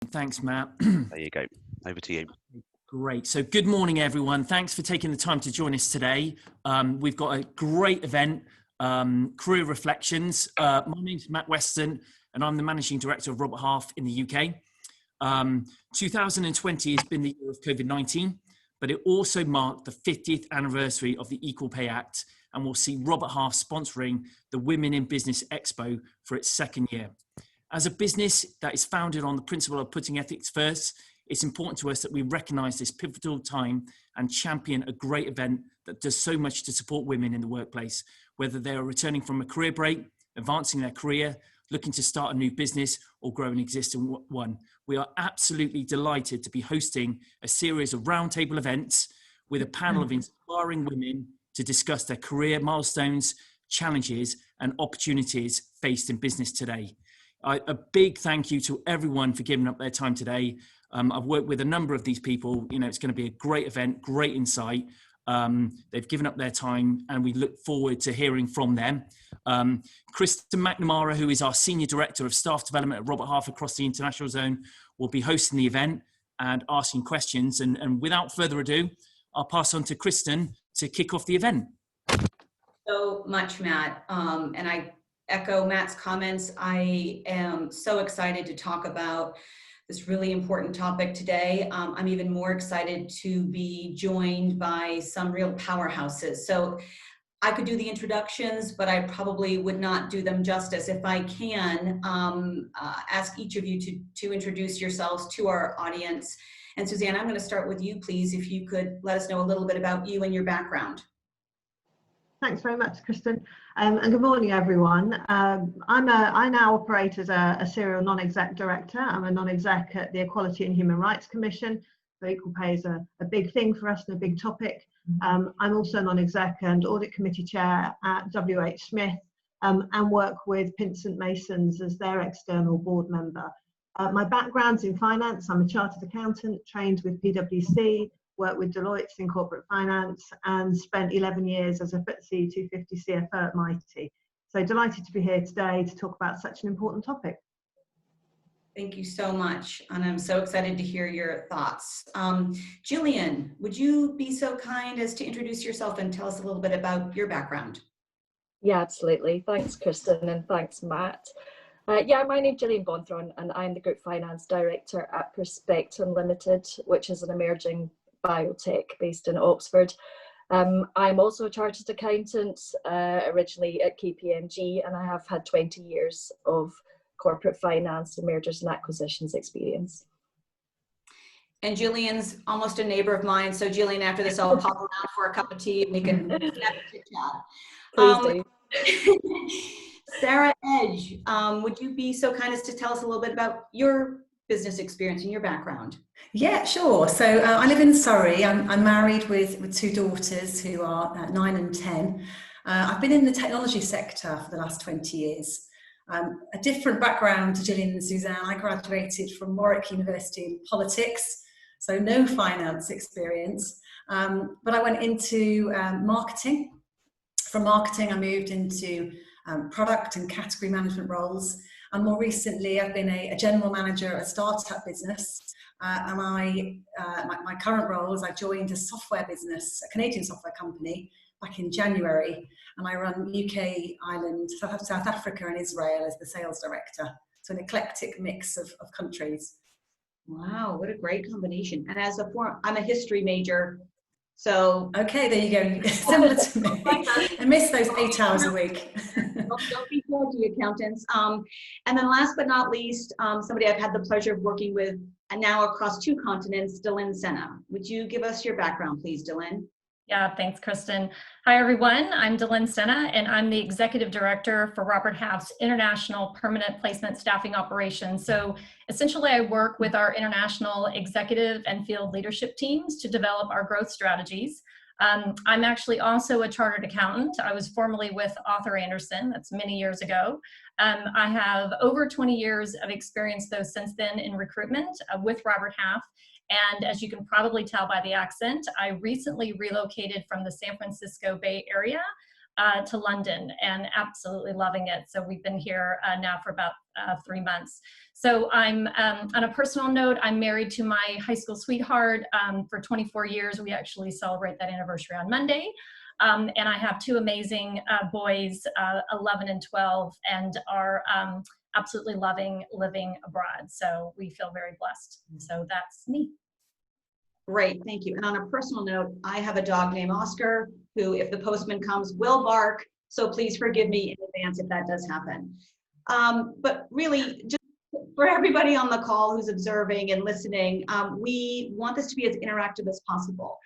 Thanks, Matt. There you go. Over to you. Great. So good morning, everyone. Thanks for taking the time to join us today. We've got a great event, Career Reflections. My name's Matt Weston, and I'm the Managing Director of Robert Half in the UK. 2020 has been the year of COVID-19, but it also marked the 50th anniversary of the Equal Pay Act, and we'll see Robert Half sponsoring the Women in Business Expo for its second year. As a business that is founded on the principle of putting ethics first, it's important to us that we recognise this pivotal time and champion a great event that does so much to support women in the workplace, whether they are returning from a career break, advancing their career, looking to start a new business or grow an existing one. We are absolutely delighted to be hosting a series of roundtable events with a panel of inspiring women to discuss their career milestones, challenges and opportunities faced in business today. A big thank you to everyone for giving up their time today. I've worked with a number of these people. You know, it's going to be a great event, great insight. They've given up their time and we look forward to hearing from them. Kristen Mcnamara, who is our Senior Director of Staff Development at Robert Half across the International Zone, will be hosting the event and asking questions. And without further ado, I'll pass on to Kristen to kick off the event. So much, Matt. And I echo Matt's comments. I am so excited to talk about this really important topic today. I'm even more excited to be joined by some real powerhouses. So I could do the introductions, but I probably would not do them justice. If I can, ask each of you to introduce yourselves to our audience. And Suzanne, I'm going to start with you, please, if you could let us know a little bit about you and your background. Thanks very much, Kristen, and good morning, everyone. I now operate as a serial non-exec director. I'm a non-exec at the Equality and Human Rights Commission. So equal pay is a big thing for us and a big topic. I'm also a non-exec and audit committee chair at WH Smith and work with Pinsent Masons as their external board member. My background's in finance. I'm a chartered accountant, trained with PwC, worked with Deloitte in corporate finance and spent 11 years as a FTSE 250 CFO at Mighty. So delighted to be here today to talk about such an important topic. Thank you so much. And I'm so excited to hear your thoughts. Gillian, would you be so kind as to introduce yourself and tell us a little bit about your background? Yeah, absolutely. Thanks, Kristen, and thanks, Matt. Yeah, my name's Gillian Bonthron, and I'm the Group Finance Director at Perspectum Limited, which is an emerging biotech based in Oxford. I'm also a chartered accountant, originally at KPMG, and I have had 20 years of corporate finance and mergers and acquisitions experience. And Gillian's almost a neighbor of mine, so Gillian, after this, I'll pop around for a cup of tea and we can have a chit chat. Please do. Sarah Edge, would you be so kind as to tell us a little bit about your business experience and your background? Yeah, sure. So I live in Surrey. I'm married with two daughters who are 9 and 10. I've been in the technology sector for the last 20 years. A different background to Gillian and Suzanne. I graduated from Warwick University in politics, so no finance experience. But I went into marketing. From marketing, I moved into product and category management roles. And more recently, I've been a general manager at a startup business. And my current role is I joined a software business, a Canadian software company, back in January. And I run UK, Ireland, South Africa and Israel as the sales director. So an eclectic mix of countries. Wow, what a great combination. And as I'm a history major. So okay, there you go. Similar to me. I miss those 8 hours a week. Don't be faulty, accountants. And then last but not least, somebody I've had the pleasure of working with and now across 2 continents, DeLynn Senna. Would you give us your background, please, DeLynn? Yeah, thanks, Kristen. Hi, everyone. I'm DeLynn Senna, and I'm the Executive Director for Robert Half's International Permanent Placement Staffing Operations. So essentially, I work with our international executive and field leadership teams to develop our growth strategies. I'm actually also a chartered accountant. I was formerly with Arthur Andersen, that's many years ago. I have over 20 years of experience, though, since then in recruitment with Robert Half. And as you can probably tell by the accent, I recently relocated from the San Francisco Bay Area to London and absolutely loving it. So we've been here now for about 3 months. So I'm, on a personal note, I'm married to my high school sweetheart for 24 years. We actually celebrate that anniversary on Monday. And I have 2 amazing boys, 11 and 12, and are absolutely loving living abroad. So we feel very blessed. So that's me. Great, thank you. And on a personal note, I have a dog named Oscar, who, if the postman comes, will bark. So please forgive me in advance if that does happen. But really, just for everybody on the call who's observing and listening, we want this to be as interactive as possible.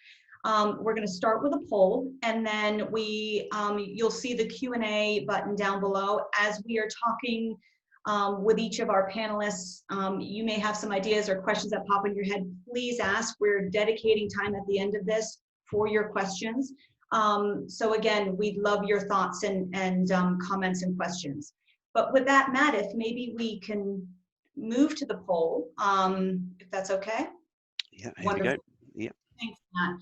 We're going to start with a poll, and then you'll see the Q&A button down below. As we are talking with each of our panelists, you may have some ideas or questions that pop in your head. Please ask. We're dedicating time at the end of this for your questions. So again, we'd love your thoughts and comments and questions. But with that, Matt, if maybe we can move to the poll, if that's okay. Yeah, here Wonderful. we go. Yeah. Thanks, Matt.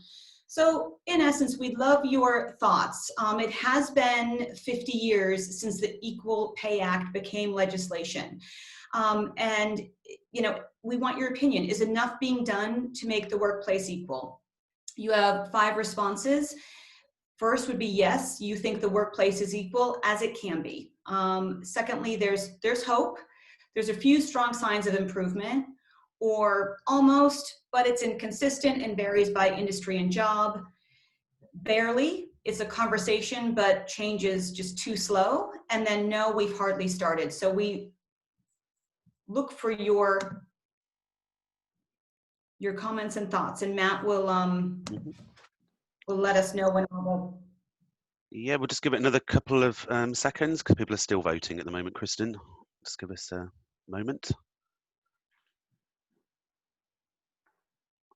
So in essence, we'd love your thoughts. It has been 50 years since the Equal Pay Act became legislation. And, you know, we want your opinion. Is enough being done to make the workplace equal? You have 5 responses. First would be yes, you think the workplace is equal as it can be. Secondly, there's hope. There's a few strong signs of improvement, or almost, but it's inconsistent and varies by industry and job. Barely, it's a conversation, but change is just too slow. And then no, we've hardly started. So we look for your comments and thoughts, and Matt will let us know when we'll. Yeah, we'll just give it another couple of seconds because people are still voting at the moment, Kristen. Just give us a moment.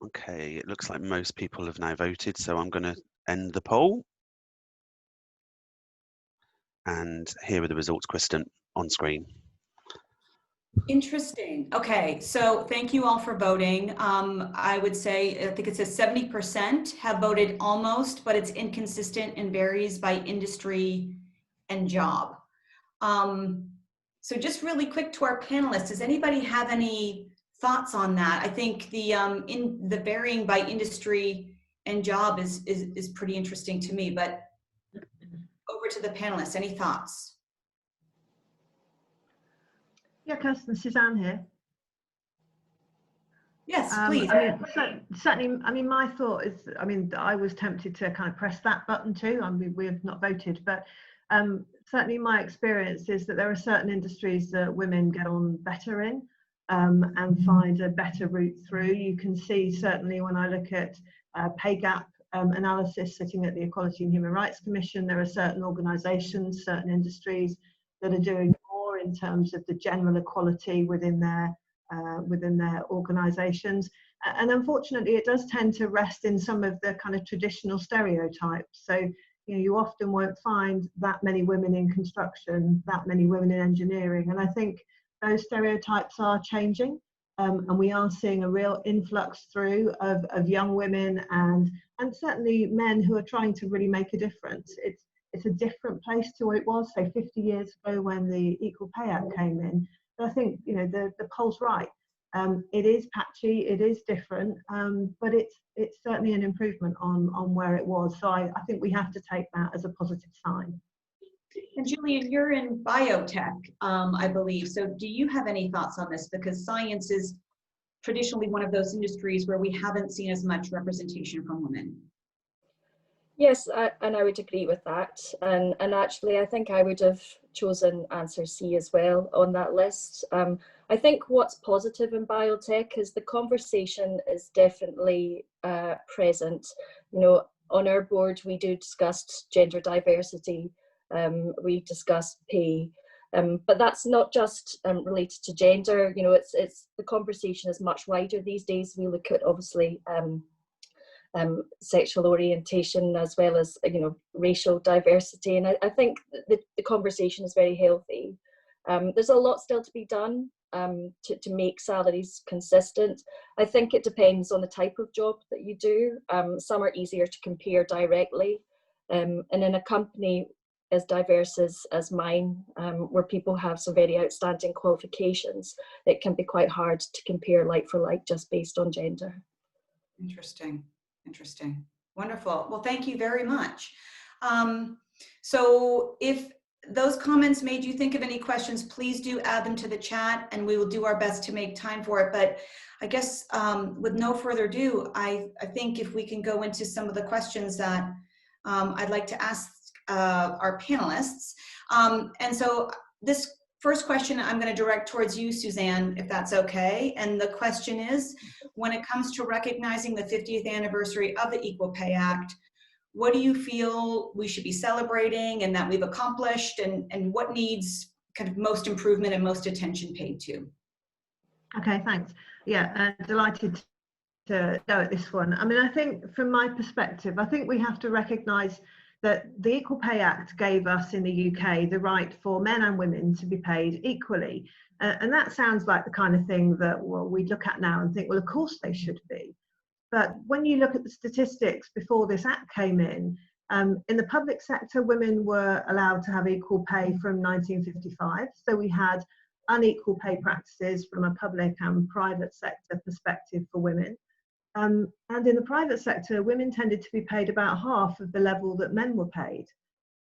Okay, it looks like most people have now voted, so I'm going to end the poll. And here are the results, Kristen, on screen. Interesting. Okay, so thank you all for voting. I would say, I think it says 70% have voted almost, but it's inconsistent and varies by industry and job. So just really quick to our panelists, does anybody have any thoughts on that? I think the varying by industry and job is pretty interesting to me, but over to the panelists, any thoughts? Yeah, Kirsten, Suzanne here. Yes, please. I mean, certainly, I mean, my thought is, I mean, I was tempted to kind of press that button too. I mean, we have not voted, but certainly my experience is that there are certain industries that women get on better in and find a better route through. You can see certainly when I look at pay gap analysis sitting at the Equality and Human Rights Commission, there are certain organisations, certain industries that are doing more in terms of the general equality within their organisations. And unfortunately, it does tend to rest in some of the kind of traditional stereotypes. So, you know, you often won't find that many women in construction, that many women in engineering. And I think those stereotypes are changing. And we are seeing a real influx through of young women and certainly men who are trying to really make a difference. It's a different place to what it was, say, 50 years ago when the Equal Pay Act came in. But I think, you know, the poll's right. It is patchy, it is different, but it's certainly an improvement on where it was. So I think we have to take that as a positive sign. And Gillian, you're in biotech, I believe. So do you have any thoughts on this? Because science is traditionally one of those industries where we haven't seen as much representation from women. Yes, and I would agree with that. And actually, I think I would have chosen answer C as well on that list. I think what's positive in biotech is the conversation is definitely present. You know, on our board, we do discuss gender diversity. We discuss pay, but that's not just related to gender. You know, it's the conversation is much wider these days. We look at obviously sexual orientation as well as, you know, racial diversity, and I think the conversation is very healthy. There's a lot still to be done to make salaries consistent. I think it depends on the type of job that you do. Some are easier to compare directly. And in a company as diverse as mine, where people have some very outstanding qualifications, it can be quite hard to compare like for like just based on gender. Interesting, interesting. Wonderful. Well, thank you very much. So if those comments made you think of any questions, please do add them to the chat and we will do our best to make time for it. But I guess with no further ado, I think if we can go into some of the questions that I'd like to ask our panelists. And so this first question I'm going to direct towards you, Suzanne, if that's okay. And the question is, when it comes to recognizing the 50th anniversary of the Equal Pay Act, what do you feel we should be celebrating and that we've accomplished, and what needs kind of most improvement and most attention paid to? Okay, thanks. Yeah, delighted to go at this one. I mean, I think from my perspective, I think we have to recognise that the Equal Pay Act gave us in the UK the right for men and women to be paid equally. And that sounds like the kind of thing that, well, we look at now and think, well, of course they should be. But when you look at the statistics before this act came in the public sector, women were allowed to have equal pay from 1955. So we had unequal pay practices from a public and private sector perspective for women. And in the private sector, women tended to be paid about half of the level that men were paid.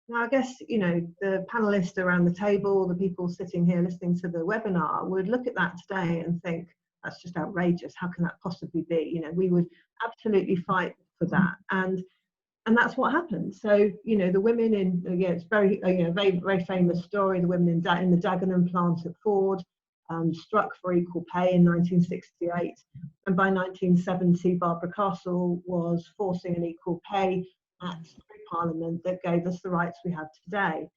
Now, I guess, you know, the panelists around the table, the people sitting here listening to the webinar would look at that today and think, that's just outrageous. How can that possibly be? You know, we would absolutely fight for that. And that's what happened. So, you know, the women in, it's very, very, very famous story. The women in the Dagenham plant at Ford struck for equal pay in 1968. And by 1970, Barbara Castle was forcing an equal pay act through Parliament that gave us the rights we have today.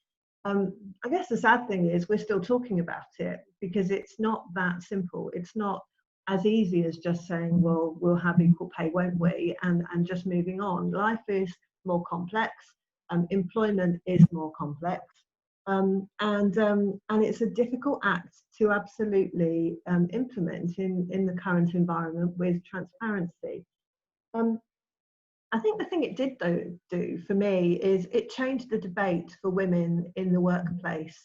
I guess the sad thing is we're still talking about it because it's not that simple. It's not as easy as just saying, well, we'll have equal pay, won't we? And just moving on. Life is more complex. Employment is more complex. And it's a difficult act to absolutely implement in the current environment with transparency. I think the thing it did do for me is it changed the debate for women in the workplace.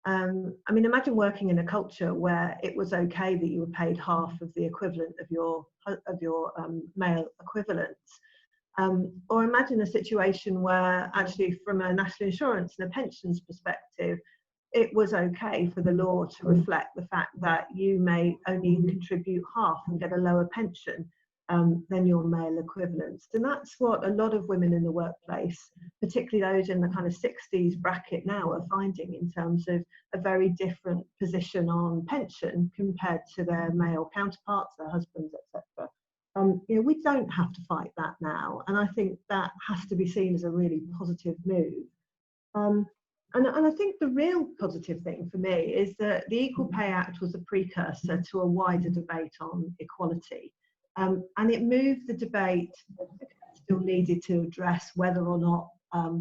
I mean, imagine working in a culture where it was okay that you were paid half of the equivalent of your male equivalents. Or imagine a situation where actually from a national insurance and a pensions perspective, it was okay for the law to reflect the fact that you may only contribute half and get a lower pension than your male equivalents. And that's what a lot of women in the workplace, particularly those in the kind of 60s bracket now, are finding in terms of a very different position on pension compared to their male counterparts, their husbands, etc. You know, we don't have to fight that now, and I think that has to be seen as a really positive move. And I think the real positive thing for me is that the Equal Pay Act was a precursor to a wider debate on equality. And it moved the debate that still needed to address whether or not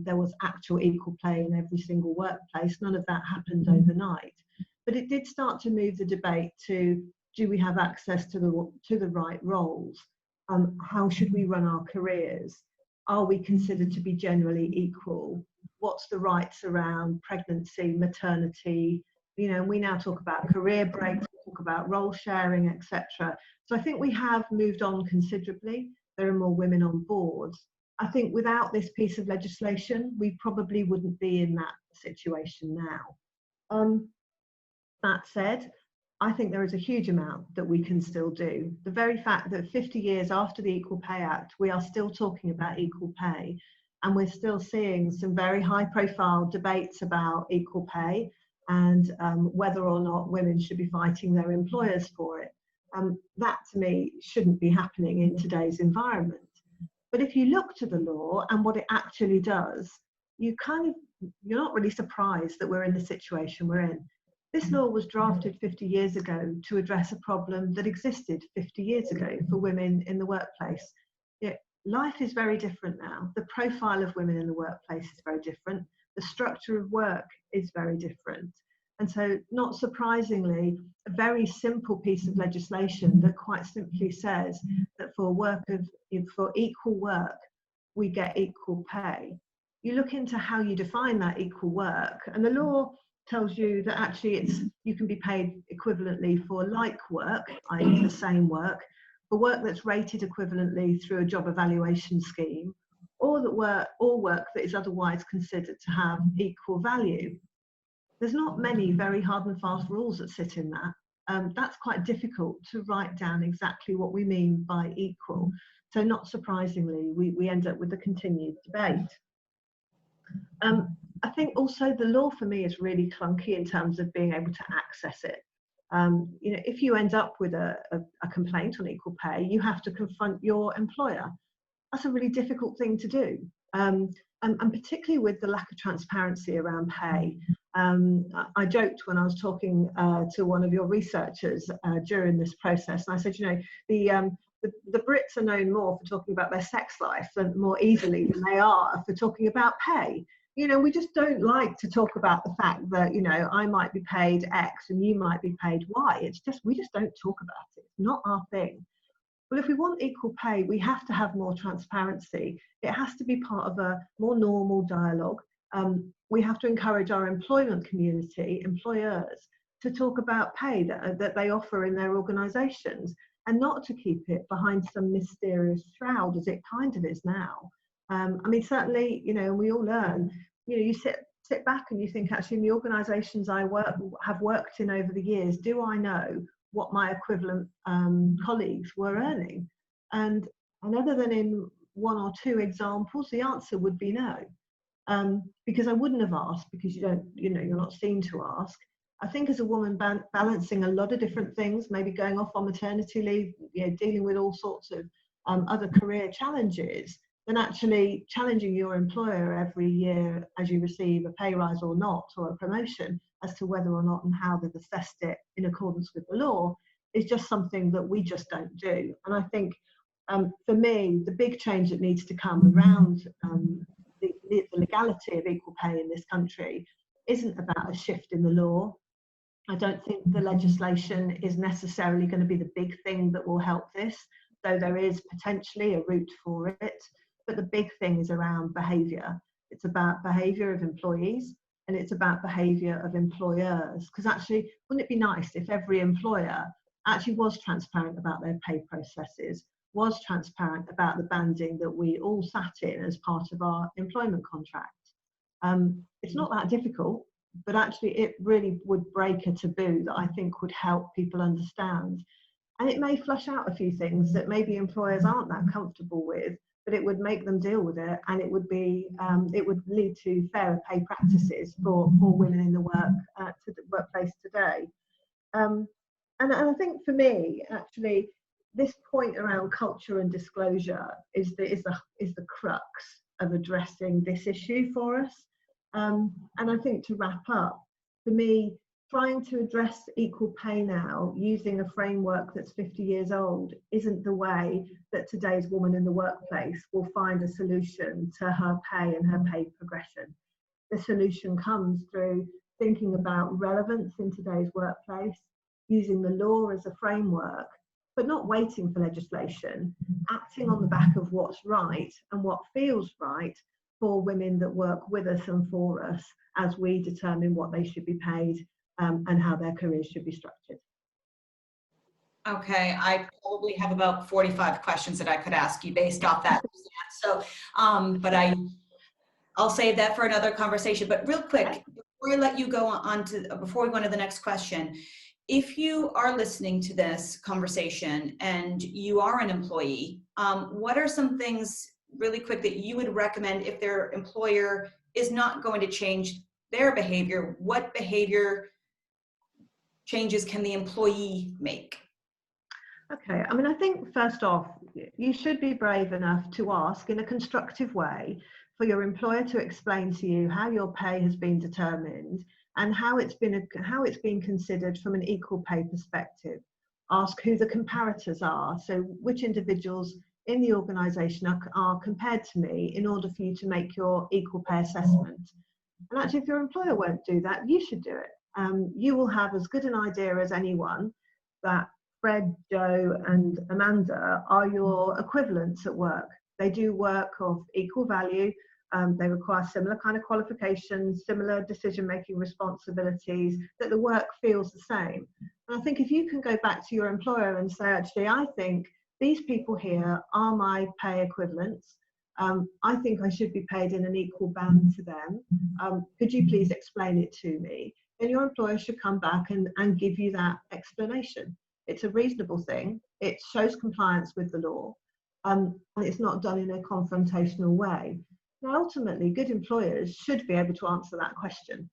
there was actual equal pay in every single workplace. None of that happened overnight. But it did start to move the debate to, do we have access to the right roles? How should we run our careers? Are we considered to be generally equal? What's the rights around pregnancy, maternity? You know, we now talk about career breaks, we talk about role sharing, etc. So I think we have moved on considerably. There are more women on boards. I think without this piece of legislation, we probably wouldn't be in that situation now. That said, I think there is a huge amount that we can still do. The very fact that 50 years after the Equal Pay Act, we are still talking about equal pay, and we're still seeing some very high profile debates about equal pay and whether or not women should be fighting their employers for it. That to me shouldn't be happening in today's environment. But if you look to the law and what it actually does, you're not really surprised that we're in the situation we're in. This law was drafted 50 years ago to address a problem that existed 50 years ago for women in the workplace. Life is very different now. The profile of women in the workplace is very different. The structure of work is very different. And so, not surprisingly, a very simple piece of legislation that quite simply says that for equal work, we get equal pay, you look into how you define that equal work, and the law tells you that actually you can be paid equivalently for like work, i.e. the same work, for work that's rated equivalently through a job evaluation scheme, or work that is otherwise considered to have equal value. There's not many very hard and fast rules that sit in that. That's quite difficult to write down exactly what we mean by equal. So not surprisingly, we end up with a continued debate. I think also the law for me is really clunky in terms of being able to access it. You know, if you end up with a complaint on equal pay, you have to confront your employer. That's a really difficult thing to do. And particularly with the lack of transparency around pay. I joked when I was talking to one of your researchers during this process, and I said, you know, the Brits are known more for talking about their sex life more easily than they are for talking about pay. You know, we just don't like to talk about the fact that, you know, I might be paid X and you might be paid Y. It's just, we just don't talk about it. It's not our thing. Well, if we want equal pay, we have to have more transparency. It has to be part of a more normal dialogue. We have to encourage our employment community, employers, to talk about pay that they offer in their organisations, and not to keep it behind some mysterious shroud as it kind of is now. I mean, certainly, you know, we all learn, you know, you sit back and you think, actually, in the organisations I have worked in over the years, do I know what my equivalent colleagues were earning? And other than in one or two examples, the answer would be no, because I wouldn't have asked, because you don't, you know, you're not seen to ask. I think as a woman balancing a lot of different things, maybe going off on maternity leave, you know, dealing with all sorts of other career challenges, then actually challenging your employer every year as you receive a pay rise or not, or a promotion, as to whether or not and how they've assessed it in accordance with the law, is just something that we just don't do. And I think for me, the big change that needs to come around the legality of equal pay in this country isn't about a shift in the law. I don't think the legislation is necessarily going to be the big thing that will help this, though there is potentially a route for it. But the big thing is around behaviour. It's about behaviour of employees, and it's about behaviour of employers. Because actually, wouldn't it be nice if every employer actually was transparent about their pay processes, was transparent about the banding that we all sat in as part of our employment contract? It's not that difficult, but actually it really would break a taboo that I think would help people understand. And it may flush out a few things that maybe employers aren't that comfortable with, but it would make them deal with it, and it would be it would lead to fairer pay practices for women in the workplace today. And I think for me, actually, this point around culture and disclosure is the crux of addressing this issue for us. And I think, to wrap up, for me, trying to address equal pay now using a framework that's 50 years old isn't the way that today's woman in the workplace will find a solution to her pay and her pay progression. The solution comes through thinking about relevance in today's workplace, using the law as a framework, but not waiting for legislation, acting on the back of what's right and what feels right for women that work with us and for us as we determine what they should be paid and how their careers should be structured. Okay, I probably have about 45 questions that I could ask you based off that. So, but I'll save that for another conversation. But real quick, before I let you go before we go on to the next question, if you are listening to this conversation and you are an employee, what are some things really quick that you would recommend if their employer is not going to change their behavior? What behavior changes can the employee make? Okay, I mean, I think first off, you should be brave enough to ask in a constructive way for your employer to explain to you how your pay has been determined and how it's been considered from an equal pay perspective. Ask who the comparators are, so which individuals in the organisation are compared to me in order for you to make your equal pay assessment. And actually, if your employer won't do that, you should do it. You will have as good an idea as anyone that Fred, Joe and Amanda are your equivalents at work. They do work of equal value, They require similar kind of qualifications, similar decision-making responsibilities, that the work feels the same. And I think if you can go back to your employer and say, actually, I think these people here are my pay equivalents. I think I should be paid in an equal band to them. Could you please explain it to me? Then your employer should come back and give you that explanation. It's a reasonable thing. It shows compliance with the law, and it's not done in a confrontational way. Now, ultimately, good employers should be able to answer that question.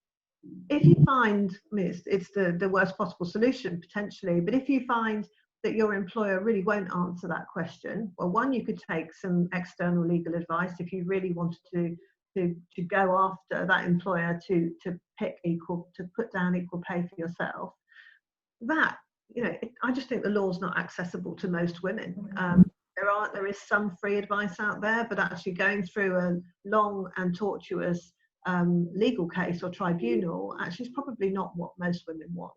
If you find, I mean, it's the worst possible solution potentially, but if you find that your employer really won't answer that question, well, one, you could take some external legal advice if you really wanted to go after that employer to put down equal pay for yourself. That, you know, I just think the law's not accessible to most women. There is some free advice out there, but actually going through a long and tortuous legal case or tribunal actually is probably not what most women want.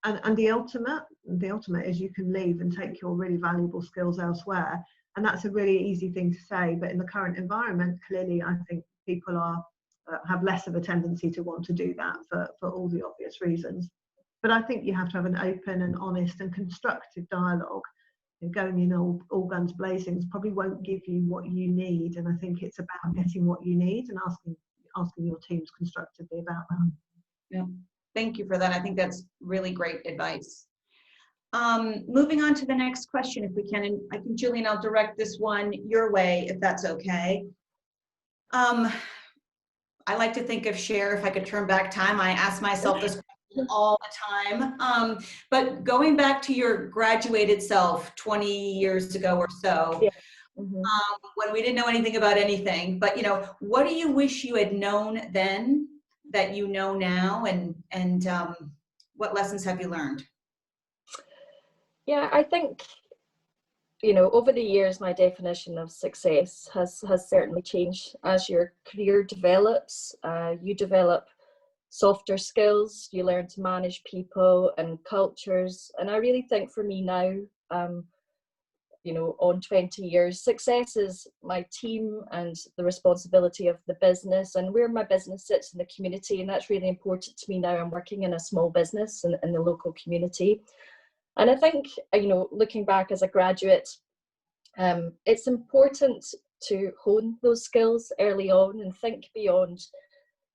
And the ultimate is you can leave and take your really valuable skills elsewhere. And that's a really easy thing to say, but in the current environment, clearly I think people have less of a tendency to want to do that for all the obvious reasons. But I think you have to have an open and honest and constructive dialogue. Going in all guns blazing probably won't give you what you need, and I think it's about getting what you need and asking your teams constructively about that. Yeah, thank you for that. I think that's really great advice. Moving on to the next question, if we can, and I think Gillian, I'll direct this one your way, if that's okay. I like to think of Cher, if I could turn back time. I ask myself this all the time, but going back to your graduated self 20 years ago or so, yeah. When we didn't know anything about anything, but you know, what do you wish you had known then that you know now, and what lessons have you learned? Yeah, I think, you know, over the years, my definition of success has certainly changed. As your career develops, you develop softer skills, you learn to manage people and cultures. And I really think for me now, you know, on 20 years, success is my team and the responsibility of the business and where my business sits in the community. And that's really important to me now. I'm working in a small business in the local community. And I think, you know, looking back as a graduate, it's important to hone those skills early on and think beyond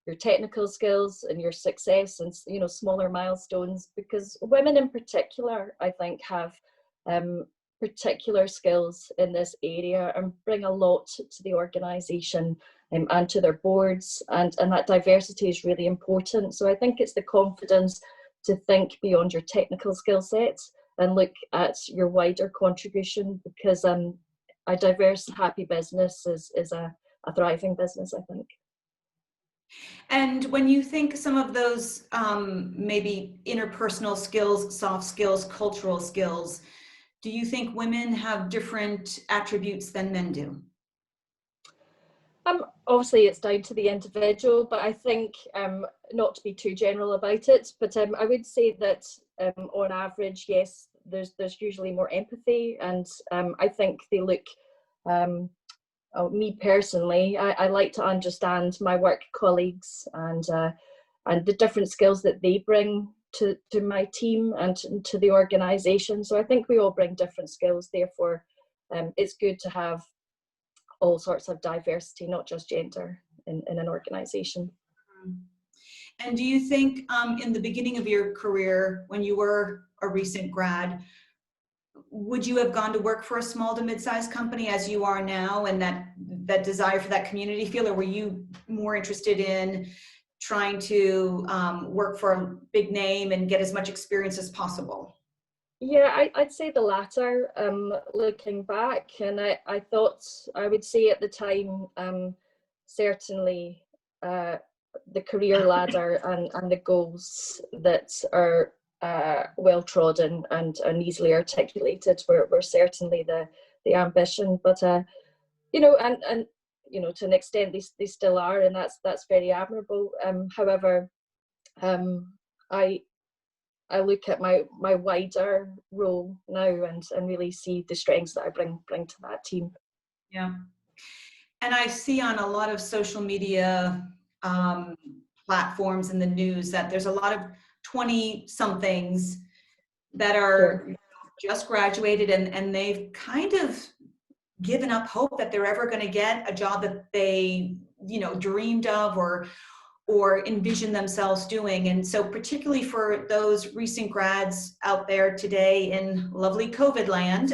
your technical skills and your success and, you know, smaller milestones, because women in particular, I think, have particular skills in this area and bring a lot to the organisation and to their boards, and that diversity is really important. So I think it's the confidence to think beyond your technical skill sets and look at your wider contribution, because a diverse, happy business is a thriving business, I think. And when you think some of those maybe interpersonal skills, soft skills, cultural skills, do you think women have different attributes than men do? Obviously it's down to the individual, but I think, not to be too general about it, but I would say that on average, yes, there's usually more empathy, and I think they look, me personally, I like to understand my work colleagues and the different skills that they bring to my team and to the organisation. So I think we all bring different skills, therefore it's good to have all sorts of diversity, not just gender, in an organisation. And do you think in the beginning of your career, when you were a recent grad, would you have gone to work for a small to mid-sized company as you are now, and that desire for that community feel, or were you more interested in trying to work for a big name and get as much experience as possible? Yeah, I'd say the latter, looking back, and I thought, I would say at the time, certainly the career ladder and the goals that are well trodden and easily articulated were certainly the ambition, but you know, and you know, to an extent they still are, and that's very admirable. However, I look at my wider role now and really see the strengths that I bring to that team. Yeah. And I see on a lot of social media platforms in the news that there's a lot of 20-somethings that are just graduated and they've kind of given up hope that they're ever going to get a job that they, you know, dreamed of or envisioned themselves doing. And so particularly for those recent grads out there today in lovely COVID land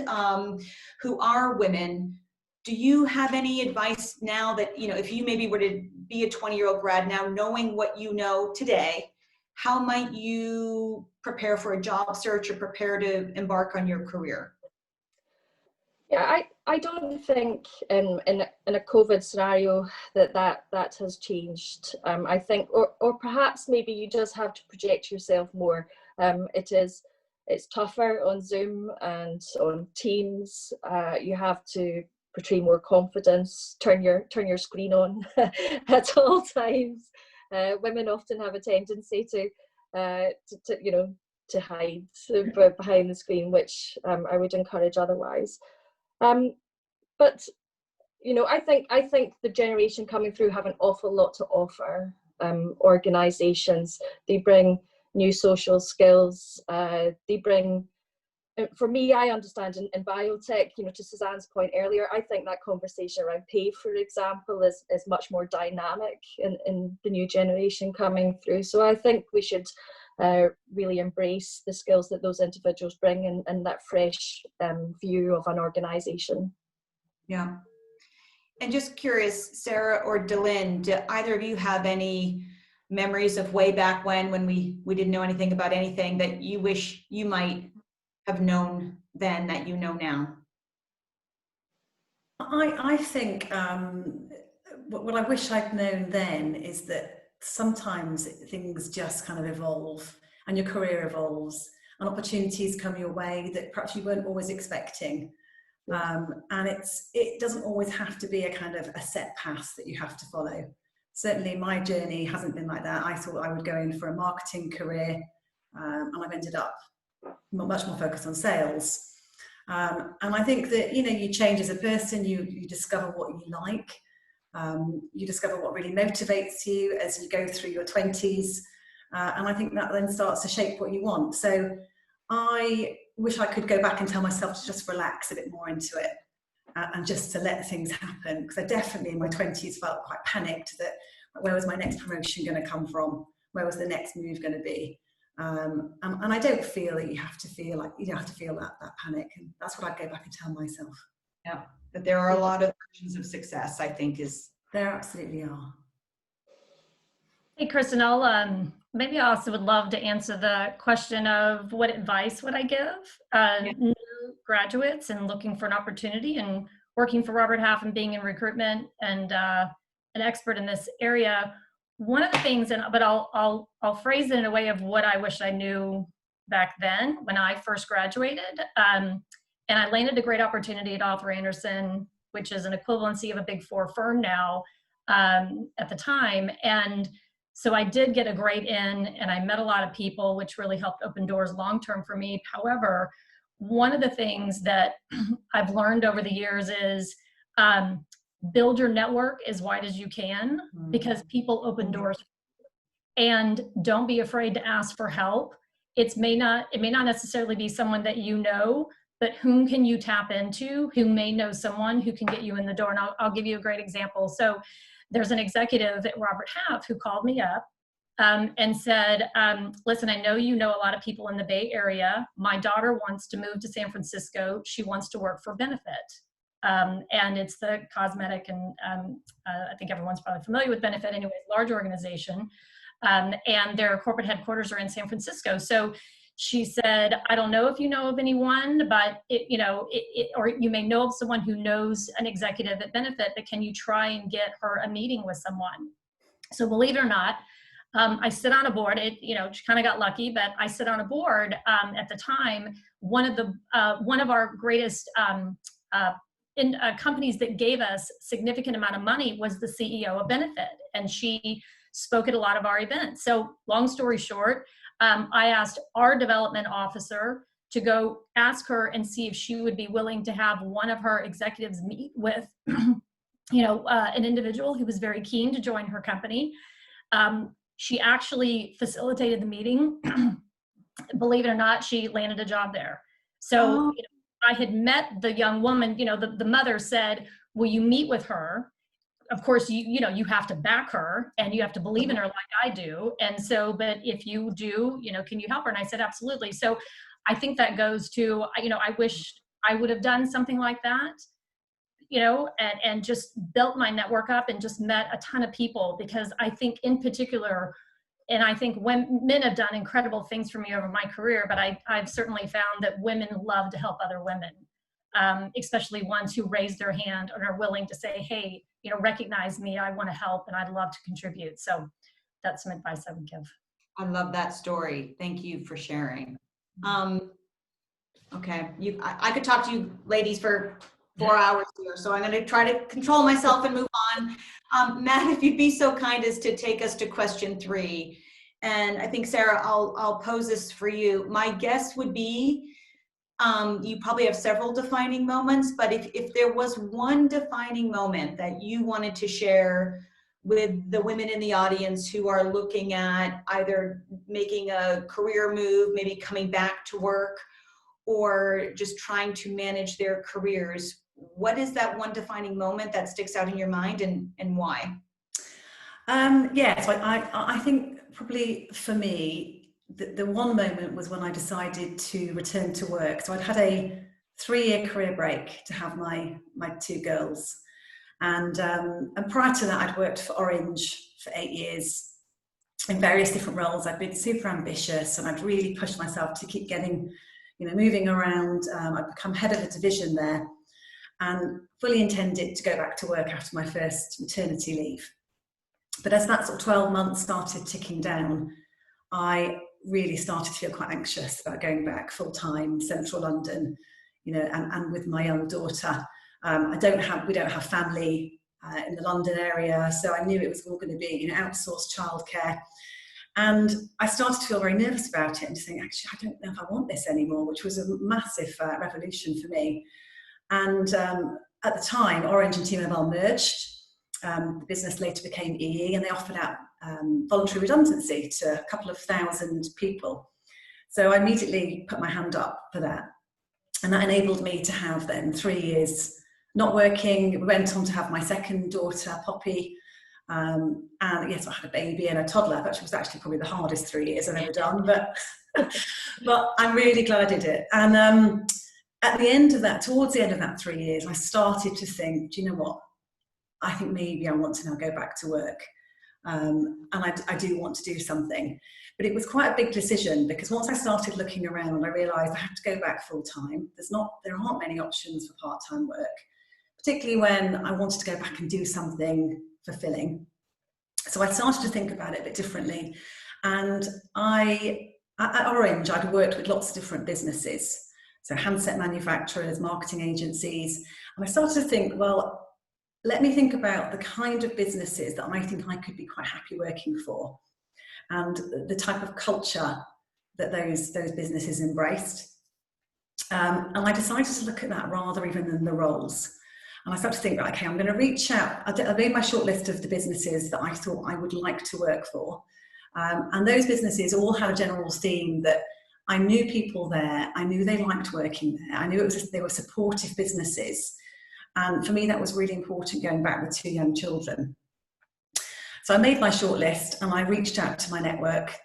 who are women, do you have any advice now that, you know, if you maybe were to be a 20-year-old grad now, knowing what you know today, how might you prepare for a job search or prepare to embark on your career? Yeah, I don't think in a COVID scenario that has changed. I think, or perhaps maybe you just have to project yourself more. It's tougher on Zoom and on Teams. You have to portray more confidence, turn your screen on at all times. Women often have a tendency to you know, to hide behind the screen, which I would encourage otherwise. But you know, I think the generation coming through have an awful lot to offer. Organizations, they bring new social skills. They bring, for me, I understand in biotech, you know, to Suzanne's point earlier, I think that conversation around pay, for example, is much more dynamic in the new generation coming through. So I think we should really embrace the skills that those individuals bring and that fresh view of an organization. Yeah. And just curious, Sarah or DeLynn, do either of you have any memories of way back when we didn't know anything about anything that you wish you might have known then that you know now? I think what I wish I'd known then is that sometimes things just kind of evolve and your career evolves and opportunities come your way that perhaps you weren't always expecting. And it doesn't always have to be a kind of a set path that you have to follow. Certainly my journey hasn't been like that. I thought I would go in for a marketing career and I've ended up much more focused on sales. And I think that, you know, you change as a person, you discover what you like, you discover what really motivates you as you go through your 20s. And I think that then starts to shape what you want. So I wish I could go back and tell myself to just relax a bit more into it and just to let things happen. Because I definitely in my 20s felt quite panicked that where was my next promotion going to come from? Where was the next move going to be? And I don't feel that you have to feel like you don't have to feel that panic. And that's what I'd go back and tell myself. Yeah, but there are a lot of versions of success, I think, is there absolutely are. Hey, Kristen, I'll maybe I also would love to answer the question of what advice would I give new graduates and looking for an opportunity and working for Robert Half and being in recruitment and an expert in this area. One of the things, but I'll phrase it in a way of what I wish I knew back then when I first graduated. And I landed a great opportunity at Arthur Andersen, which is an equivalency of a Big Four firm now at the time. And so I did get a great in and I met a lot of people, which really helped open doors long-term for me. However, one of the things that I've learned over the years is build your network as wide as you can because people open doors. And don't be afraid to ask for help. It may not necessarily be someone that you know, but whom can you tap into who may know someone who can get you in the door? And I'll give you a great example. So there's an executive at Robert Half who called me up and said, listen, I know you know a lot of people in the Bay Area. My daughter wants to move to San Francisco. She wants to work for Benefit. And it's the cosmetic and I think everyone's probably familiar with Benefit anyways, large organization. And their corporate headquarters are in San Francisco. So she said, I don't know if you know of anyone, but or you may know of someone who knows an executive at Benefit, but can you try and get her a meeting with someone? So believe it or not, I sit on a board. She kind of got lucky, but I sit on a board at the time. One of our greatest companies that gave us significant amount of money was the CEO of Benefit, and she spoke at a lot of our events. So long story short, I asked our development officer to go ask her and see if she would be willing to have one of her executives meet with an individual who was very keen to join her company. She actually facilitated the meeting. Believe it or not, she landed a job there. So I had met the young woman, the mother said, will you meet with her? Of course, you have to back her and you have to believe in her like I do. And so, but if you do, can you help her? And I said, absolutely. So I think that goes to, I wish I would have done something like that, and just built my network up and just met a ton of people, because I think in particular, and I think when men have done incredible things for me over my career, but I've certainly found that women love to help other women, especially ones who raise their hand and are willing to say, hey, recognize me, I want to help and I'd love to contribute. So that's some advice I would give. I love that story. Thank you for sharing. Okay, I could talk to you ladies for 4 hours here, so I'm going to try to control myself and move on. Matt, if you'd be so kind as to take us to question 3. And I think, Sarah, I'll pose this for you. My guess would be, you probably have several defining moments, but if there was one defining moment that you wanted to share with the women in the audience who are looking at either making a career move, maybe coming back to work, or just trying to manage their careers, what is that one defining moment that sticks out in your mind, and why? So I think probably for me, the one moment was when I decided to return to work. So I'd had a 3-year career break to have my 2 girls. And prior to that, I'd worked for Orange for 8 years in various different roles. I'd been super ambitious and I'd really pushed myself to keep getting, moving around. I'd become head of a division there and fully intended to go back to work after my first maternity leave. But as that sort of 12 months started ticking down, I really started to feel quite anxious about going back full-time, central London, and with my young daughter. We don't have family in the London area, so I knew it was all going to be, outsourced childcare. And I started to feel very nervous about it and to think, actually, I don't know if I want this anymore, which was a massive revolution for me. And at the time, Orange and T-Mobile merged. The business later became EE, and they offered out voluntary redundancy to a couple of thousand people. So I immediately put my hand up for that. And that enabled me to have then 3 years not working. We went on to have my second daughter, Poppy. And yes, I had a baby and a toddler, which was actually probably the hardest 3 years I've ever done. But I'm really glad I did it. And at the end of that, towards the end of that 3 years, I started to think, do you know what? I think maybe I want to now go back to work. And I do want to do something. But it was quite a big decision, because once I started looking around, I realised I have to go back full time. There aren't many options for part-time work, particularly when I wanted to go back and do something fulfilling. So I started to think about it a bit differently. And at Orange, I'd worked with lots of different businesses. So handset manufacturers, marketing agencies. And I started to think, well, let me think about the kind of businesses that I think I could be quite happy working for, and the type of culture that those businesses embraced. And I decided to look at that rather even than the roles. And I started to think, right, okay, I'm going to reach out. I made my short list of the businesses that I thought I would like to work for. And those businesses all had a general theme that I knew people there. I knew they liked working there. I knew they were supportive businesses. And for me, that was really important, going back with 2 young children. So I made my short list and I reached out to my network.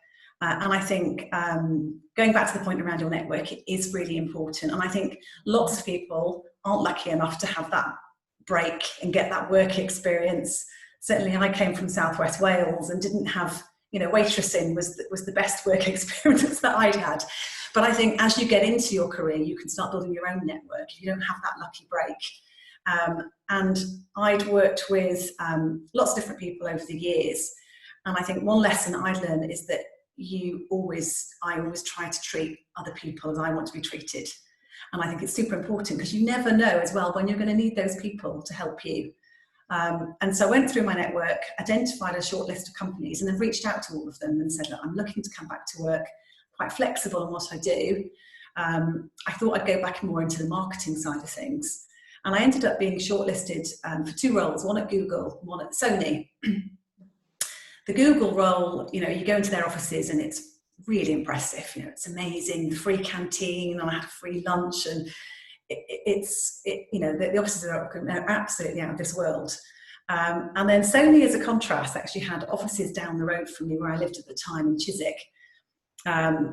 And I think going back to the point around your network, it is really important. And I think lots of people aren't lucky enough to have that break and get that work experience. Certainly I came from Southwest Wales and didn't have, waitressing was the best work experience that I'd had. But I think as you get into your career, you can start building your own network if you don't have that lucky break. And I'd worked with lots of different people over the years. And I think one lesson I'd learned is that I always try to treat other people as I want to be treated. And I think it's super important, because you never know as well when you're going to need those people to help you. And so I went through my network, identified a short list of companies, and then reached out to all of them and said, look, I'm looking to come back to work, quite flexible on what I do. I thought I'd go back more into the marketing side of things. And I ended up being shortlisted for 2 roles, one at Google, one at Sony. The Google role, you know, you go into their offices and it's really impressive. You know, it's amazing, the free canteen, and I had a free lunch, and you know, the offices are absolutely out of this world. And then Sony, as a contrast, actually had offices down the road from me where I lived at the time in Chiswick.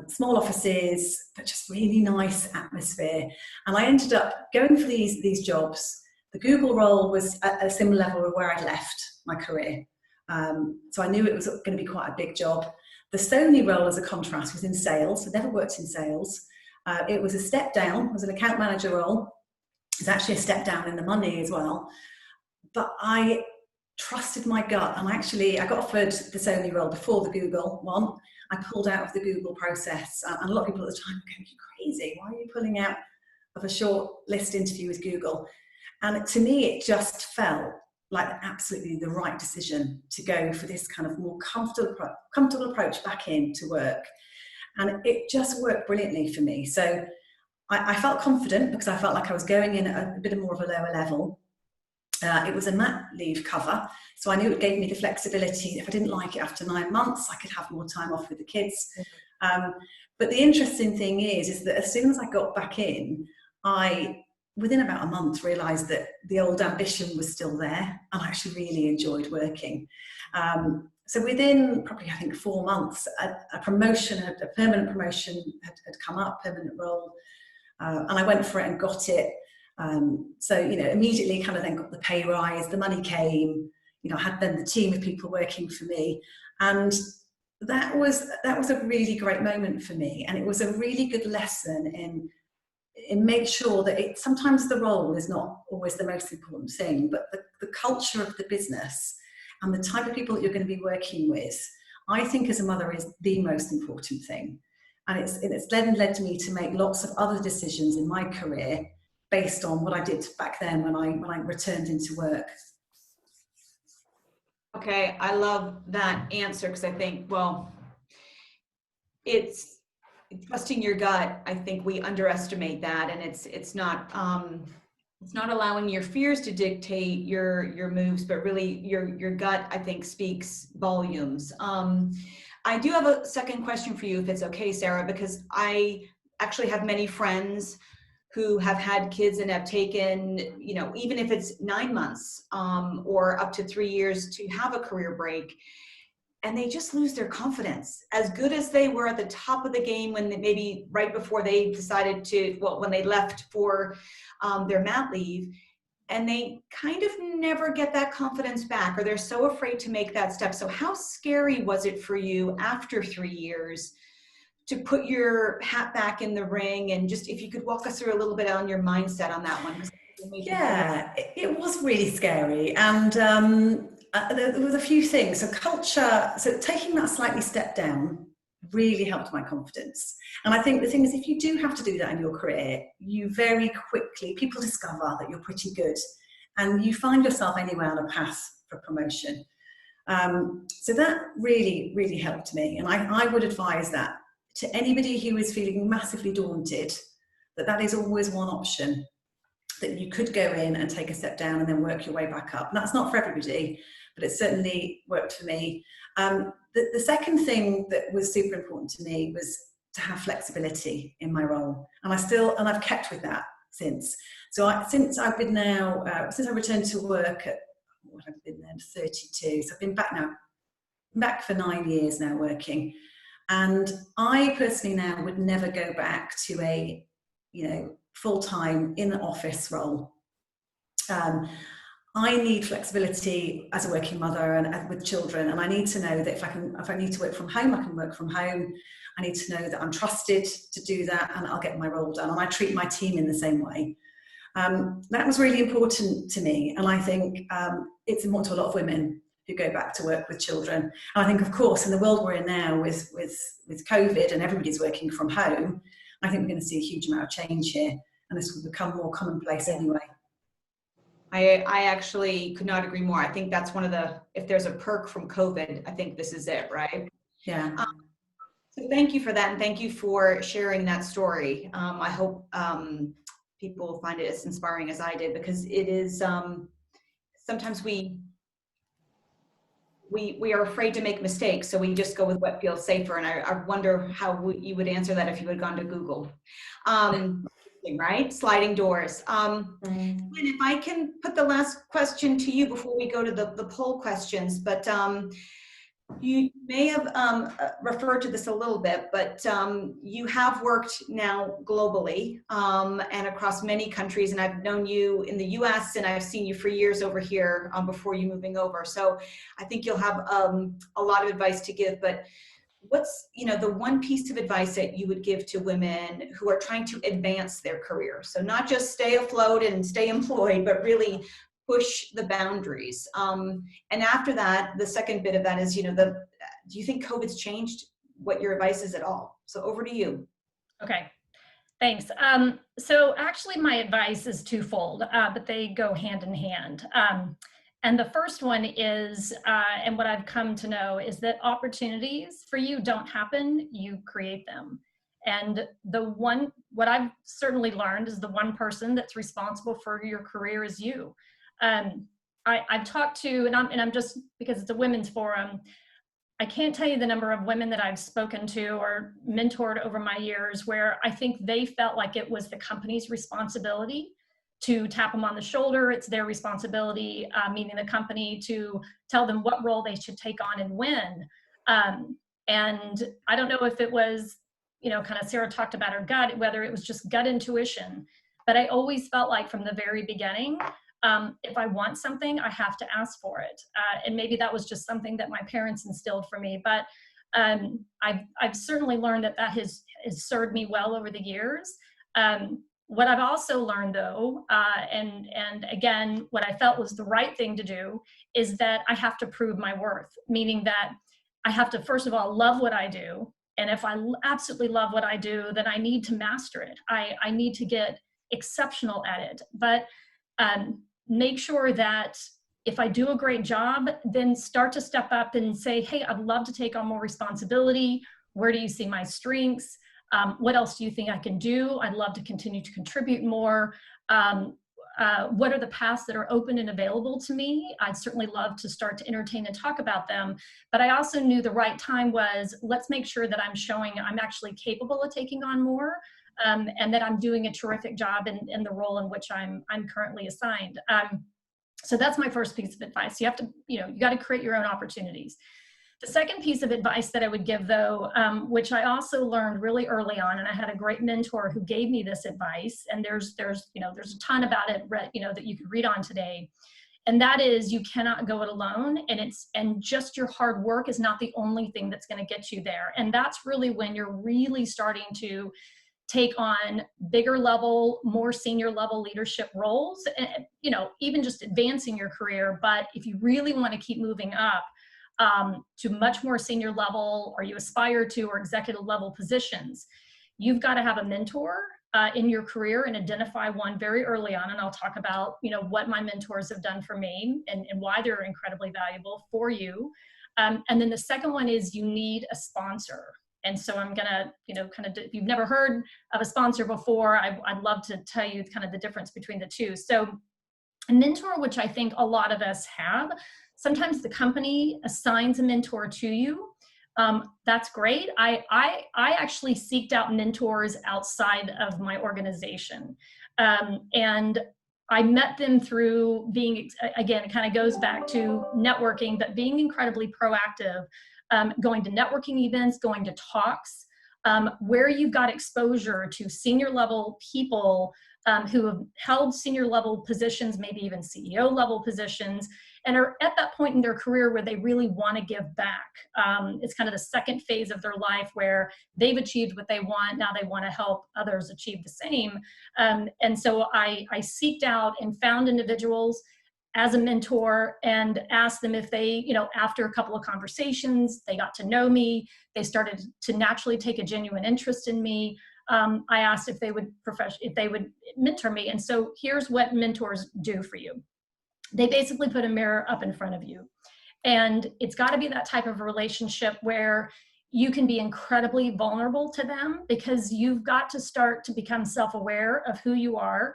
Small offices, but just really nice atmosphere. And I ended up going for these jobs. The Google role was at a similar level of where I'd left my career. So I knew it was going to be quite a big job. The Sony role, as a contrast, was in sales. I'd never worked in sales. It was a step down. It was an account manager role. It was actually a step down in the money as well. But I trusted my gut, and I got offered the Sony role before the Google one. I pulled out of the Google process, and a lot of people at the time were going, "You're crazy, why are you pulling out of a short list interview with Google?" And to me, it just felt like absolutely the right decision to go for this kind of more comfortable approach back into work. And it just worked brilliantly for me. So I felt confident because I felt like I was going in at a bit more of a lower level. It was a mat leave cover, so I knew it gave me the flexibility. If I didn't like it after 9 months, I could have more time off with the kids. But the interesting thing is that as soon as I got back in, within about a month, realised that the old ambition was still there, and I actually really enjoyed working. So within probably, I think, 4 months, a permanent promotion had come up, permanent role, and I went for it and got it. So, you know, immediately kind of then got the pay rise, the money came, you know, I had then the team of people working for me. And that was a really great moment for me. And it was a really good lesson in make sure that sometimes the role is not always the most important thing, but the culture of the business and the type of people that you're going to be working with, I think as a mother is the most important thing. And it's led me to make lots of other decisions in my career based on what I did back then when I returned into work. Okay, I love that answer, because I think, well, it's trusting your gut. I think we underestimate that, and it's not allowing your fears to dictate your moves, but really your gut, I think, speaks volumes. I do have a second question for you, if it's okay, Sarah, because I actually have many friends who have had kids and have taken, you know, even if it's 9 months or up to 3 years to have a career break, and they just lose their confidence. As good as they were at the top of the game when maybe right before they decided when they left for their mat leave, and they kind of never get that confidence back, or they're so afraid to make that step. So how scary was it for you after 3 years to put your hat back in the ring? And just, if you could walk us through a little bit on your mindset on that one. Yeah, it was really scary. And there was a few things. So taking that slightly step down really helped my confidence. And I think the thing is, if you do have to do that in your career, you very quickly, people discover that you're pretty good and you find yourself anywhere on a path for promotion. So that really, really helped me. And I would advise that to anybody who is feeling massively daunted, that is always one option, that you could go in and take a step down and then work your way back up. And that's not for everybody, but it certainly worked for me. The second thing that was super important to me was to have flexibility in my role. And I've kept with that since. So since I returned to work at, what I've been there, 32. So I've been back for 9 years now working. And I personally now would never go back to a, you know, full-time in the office role. I need flexibility as a working mother and with children, and I need to know that if I need to work from home, I can work from home. I need to know that I'm trusted to do that, and I'll get my role done. And I treat my team in the same way. That was really important to me, and I think it's important to a lot of women who go back to work with children. And I think, of course, in the world we're in now with COVID and everybody's working from home, I think we're going to see a huge amount of change here, and this will become more commonplace anyway. I actually could not agree more. I think that's one of if there's a perk from COVID, I think this is it, right? Yeah. So thank you for that, and thank you for sharing that story. I hope people find it as inspiring as I did, because it is, sometimes we are afraid to make mistakes, so we just go with what feels safer. And I wonder how you would answer that if you had gone to Google. Right? Sliding doors. And if I can put the last question to you before we go to the poll questions, but you may have referred to this a little bit, but you have worked now globally and across many countries, and I've known you in the US and I've seen you for years over here before you moving over. So I think you'll have a lot of advice to give, but what's, you know, the one piece of advice that you would give to women who are trying to advance their career? So not just stay afloat and stay employed, but really push the boundaries. And after that, the second bit of that is, you know, do you think COVID's changed what your advice is at all? So over to you. Okay, thanks. So actually my advice is twofold, but they go hand in hand. And the first one is, and what I've come to know is that opportunities for you don't happen, you create them. And what I've certainly learned is the one person that's responsible for your career is you. I've talked to, and I'm just, because it's a women's forum, I can't tell you the number of women that I've spoken to or mentored over my years where I think they felt like it was the company's responsibility to tap them on the shoulder. It's their responsibility, meaning the company, to tell them what role they should take on and when. And I don't know if it was, you know, kind of Sarah talked about her gut, whether it was just gut intuition, but I always felt like from the very beginning, if I want something, I have to ask for it. And maybe that was just something that my parents instilled for me, but I've certainly learned that has served me well over the years. What I've also learned though, and again, what I felt was the right thing to do is that I have to prove my worth, meaning that I have to, first of all, love what I do. And if I absolutely love what I do, then I need to master it. I need to get exceptional at it. But make sure that if I do a great job, then start to step up and say, hey, I'd love to take on more responsibility. Where do you see my strengths? What else do you think I can do? I'd love to continue to contribute more. What are the paths that are open and available to me? I'd certainly love to start to entertain and talk about them. But I also knew the right time was, let's make sure that I'm showing I'm actually capable of taking on more. And that I'm doing a terrific job in the role in which I'm currently assigned. So that's my first piece of advice. You have to, you got to create your own opportunities. The second piece of advice that I would give though, which I also learned really early on, and I had a great mentor who gave me this advice, and there's a ton about it, that you could read on today. And that is, you cannot go it alone, and just your hard work is not the only thing that's going to get you there. And that's really when you're really starting to take on bigger level, more senior level leadership roles, and, even just advancing your career. But if you really want to keep moving up to much more senior level, or you aspire to, or executive level positions, you've got to have a mentor in your career and identify one very early on. And I'll talk about, what my mentors have done for me and why they're incredibly valuable for you. And then the second one is you need a sponsor. And so I'm gonna, if you've never heard of a sponsor before, I'd love to tell you kind of the difference between the two. So a mentor, which I think a lot of us have, sometimes the company assigns a mentor to you. That's great. I actually seeked out mentors outside of my organization. And I met them through being, again, it kind of goes back to networking, but being incredibly proactive. Going to networking events, going to talks, where you've got exposure to senior level people who have held senior level positions, maybe even CEO level positions, and are at that point in their career where they really want to give back. It's kind of the second phase of their life where they've achieved what they want. Now they want to help others achieve the same. And so I seeked out and found individuals as a mentor and asked them if they, after a couple of conversations, they got to know me, they started to naturally take a genuine interest in me. I asked if they would mentor me. And so here's what mentors do for you. They basically put a mirror up in front of you. And it's got to be that type of relationship where you can be incredibly vulnerable to them, because you've got to start to become self-aware of who you are.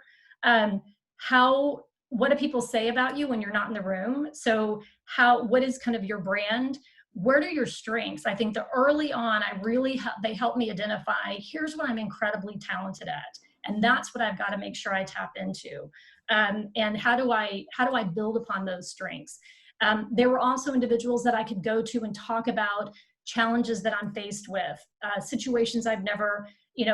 What do people say about you when you're not in the room? So what is kind of your brand? What are your strengths? I think that early on, they helped me identify, here's what I'm incredibly talented at. And that's what I've got to make sure I tap into. And how do I build upon those strengths? There were also individuals that I could go to and talk about challenges that I'm faced with, situations I've never,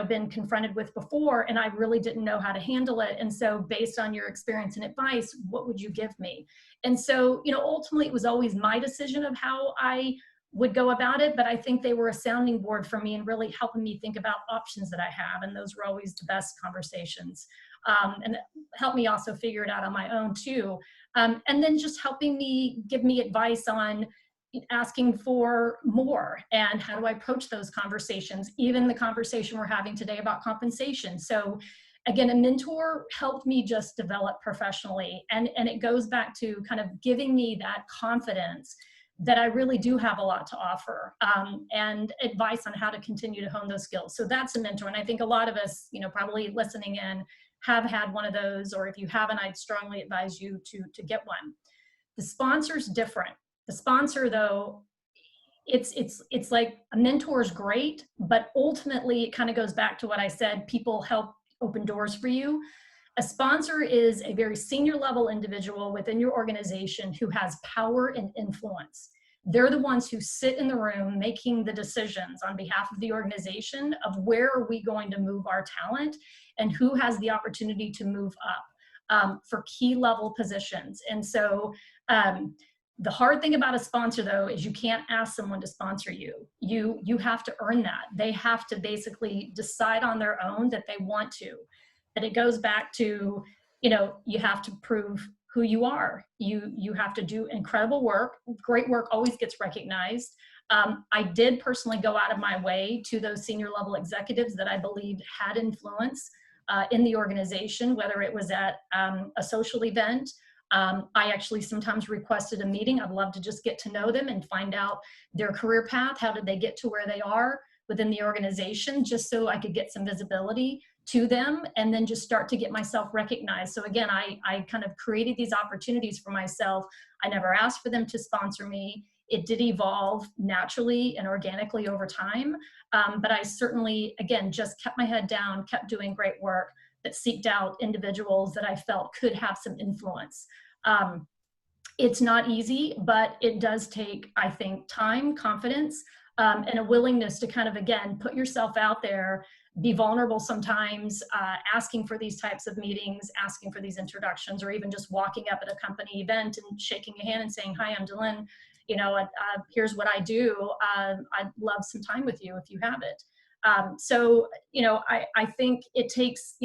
been confronted with before, and I really didn't know how to handle it. And so based on your experience and advice, what would you give me? And so, ultimately it was always my decision of how I would go about it, but I think they were a sounding board for me and really helping me think about options that I have. And those were always the best conversations. And helped me also figure it out on my own too. And then just helping me, give me advice on asking for more and how do I approach those conversations, even the conversation we're having today about compensation. So again, a mentor helped me just develop professionally. And it goes back to kind of giving me that confidence that I really do have a lot to offer, and advice on how to continue to hone those skills. So that's a mentor. And I think a lot of us, probably listening in, have had one of those, or if you haven't, I'd strongly advise you to get one. The sponsor's different. The sponsor, though, it's like a mentor is great, but ultimately it kind of goes back to what I said, people help open doors for you. A sponsor is a very senior level individual within your organization who has power and influence. They're the ones who sit in the room making the decisions on behalf of the organization of where are we going to move our talent and who has the opportunity to move up for key level positions. And so the hard thing about a sponsor, though, is you can't ask someone to sponsor you. You have to earn that. They have to basically decide on their own that they want to. And it goes back to, you have to prove who you are. You have to do incredible work. Great work always gets recognized. I did personally go out of my way to those senior level executives that I believed had influence in the organization, whether it was at a social event. I actually sometimes requested a meeting. I'd love to just get to know them and find out their career path. How did they get to where they are within the organization, just so I could get some visibility to them and then just start to get myself recognized. So again, I kind of created these opportunities for myself. I never asked for them to sponsor me. It did evolve naturally and organically over time. But I certainly, again, just kept my head down, kept doing great work that seeked out individuals that I felt could have some influence. It's not easy, but it does take, I think, time, confidence, and a willingness to kind of, again, put yourself out there, be vulnerable sometimes, asking for these types of meetings, asking for these introductions, or even just walking up at a company event and shaking a hand and saying, hi, I'm DeLynn, here's what I do. I'd love some time with you if you have it. So, I think it takes,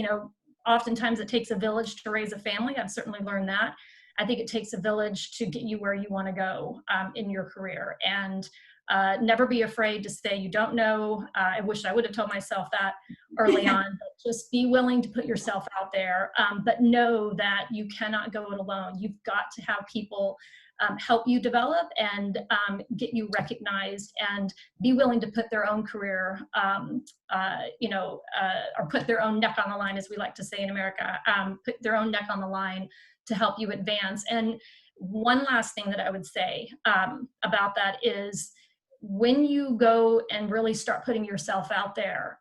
oftentimes it takes a village to raise a family. I've certainly learned that. I think it takes a village to get you where you want to go in your career. And never be afraid to say you don't know. I wish I would have told myself that early on, but just be willing to put yourself out there. But know that you cannot go it alone. You've got to have people help you develop and get you recognized, and be willing to put their own career, or put their own neck on the line, as we like to say in America, put their own neck on the line to help you advance. And one last thing that I would say about that is, when you go and really start putting yourself out there,